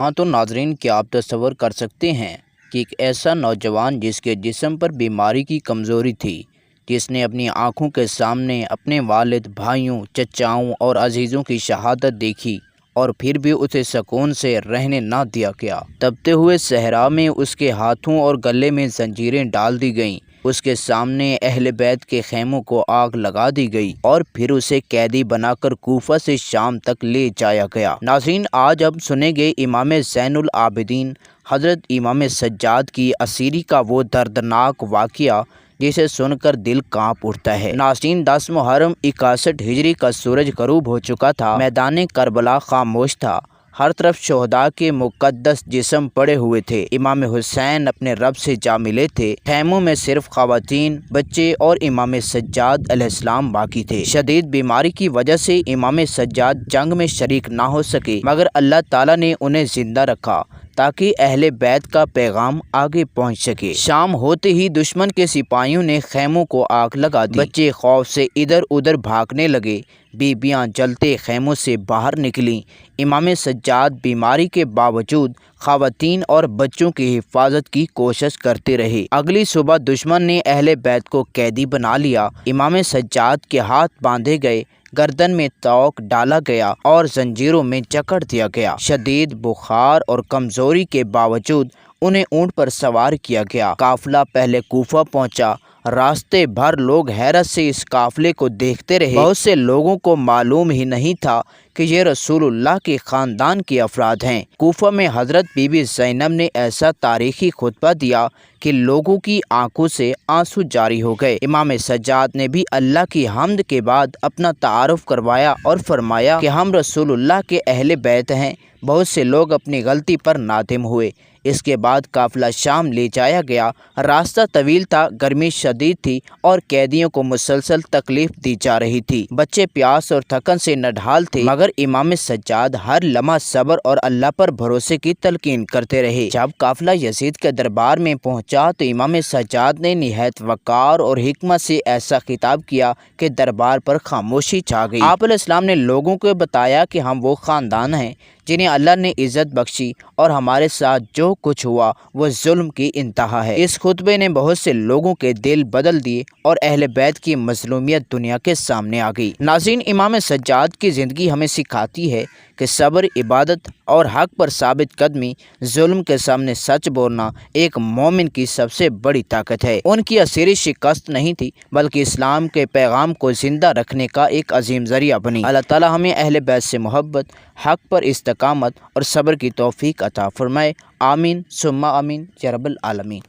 ہاں تو ناظرین، کیا آپ تصور کر سکتے ہیں کہ ایک ایسا نوجوان جس کے جسم پر بیماری کی کمزوری تھی، جس نے اپنی آنکھوں کے سامنے اپنے والد، بھائیوں، چچاؤں اور عزیزوں کی شہادت دیکھی، اور پھر بھی اسے سکون سے رہنے نہ دیا گیا۔ تپتے ہوئے صحرا میں اس کے ہاتھوں اور گلے میں زنجیریں ڈال دی گئیں، اس کے سامنے اہل بیت کے خیموں کو آگ لگا دی گئی، اور پھر اسے قیدی بنا کر کوفہ سے شام تک لے جایا گیا۔ ناظرین، آج ہم سنیں گے امام زین العابدین حضرت امام سجاد کی اسیری کا وہ دردناک واقعہ جسے سن کر دل کانپ اٹھتا ہے۔ ناظرین، 10 محرم 61 ہجری کا سورج غروب ہو چکا تھا، میدان کربلا خاموش تھا، ہر طرف شہداء کے مقدس جسم پڑے ہوئے تھے۔ امام حسین اپنے رب سے جا ملے تھے، خیموں میں صرف خواتین، بچے اور امام سجاد علیہ السلام باقی تھے۔ شدید بیماری کی وجہ سے امام سجاد جنگ میں شریک نہ ہو سکے، مگر اللہ تعالیٰ نے انہیں زندہ رکھا تاکہ اہل بیت کا پیغام آگے پہنچ سکے۔ شام ہوتے ہی دشمن کے سپاہیوں نے خیموں کو آگ لگا دی، بچے خوف سے ادھر ادھر بھاگنے لگے، بیویاں جلتے خیموں سے باہر نکلیں۔ امام سجاد بیماری کے باوجود خواتین اور بچوں کی حفاظت کی کوشش کرتے رہے۔ اگلی صبح دشمن نے اہل بیت کو قیدی بنا لیا، امام سجاد کے ہاتھ باندھے گئے، گردن میں توق ڈالا گیا اور زنجیروں میں جکڑ دیا گیا۔ شدید بخار اور کمزوری کے باوجود انہیں اونٹ پر سوار کیا گیا۔ قافلہ پہلے کوفہ پہنچا، راستے بھر لوگ حیرت سے اس قافلے کو دیکھتے رہے۔ بہت سے لوگوں کو معلوم ہی نہیں تھا کہ یہ رسول اللہ کے خاندان کے افراد ہیں۔ کوفہ میں حضرت بی بی زینب نے ایسا تاریخی خطبہ دیا کہ لوگوں کی آنکھوں سے آنسو جاری ہو گئے۔ امام سجاد نے بھی اللہ کی حمد کے بعد اپنا تعارف کروایا اور فرمایا کہ ہم رسول اللہ کے اہل بیت ہیں۔ بہت سے لوگ اپنی غلطی پر نادم ہوئے۔ اس کے بعد قافلہ شام لے جایا گیا۔ راستہ طویل تھا، گرمی شدید تھی اور قیدیوں کو مسلسل تکلیف دی جا رہی تھی۔ بچے پیاس اور تھکن سے نڈھال تھے، مگر امام سجاد ہر لمحہ صبر اور اللہ پر بھروسے کی تلقین کرتے رہے۔ جب قافلہ یزید کے دربار میں پہنچا تو امام سجاد نے نہایت وقار اور حکمت سے ایسا خطاب کیا کہ دربار پر خاموشی چھا گئی۔ آپ علیہ السلام نے لوگوں کو بتایا کہ ہم وہ خاندان ہیں جنہیں اللہ نے عزت بخشی، اور ہمارے ساتھ جو کچھ ہوا وہ ظلم کی انتہا ہے۔ اس خطبے نے بہت سے لوگوں کے دل بدل دیے اور اہل بیت کی مظلومیت دنیا کے سامنے آ گئی۔ ناظرین، امام سجاد کی زندگی ہمیں سکھاتی ہے کہ صبر، عبادت اور حق پر ثابت قدمی، ظلم کے سامنے سچ بولنا ایک مومن کی سب سے بڑی طاقت ہے۔ ان کی اسیری شکست نہیں تھی، بلکہ اسلام کے پیغام کو زندہ رکھنے کا ایک عظیم ذریعہ بنی۔ اللہ تعالیٰ ہمیں اہل بیت سے محبت، حق پر استقامت اور صبر کی توفیق عطا فرمائے۔ آمین ثم آمین یا رب العالمین۔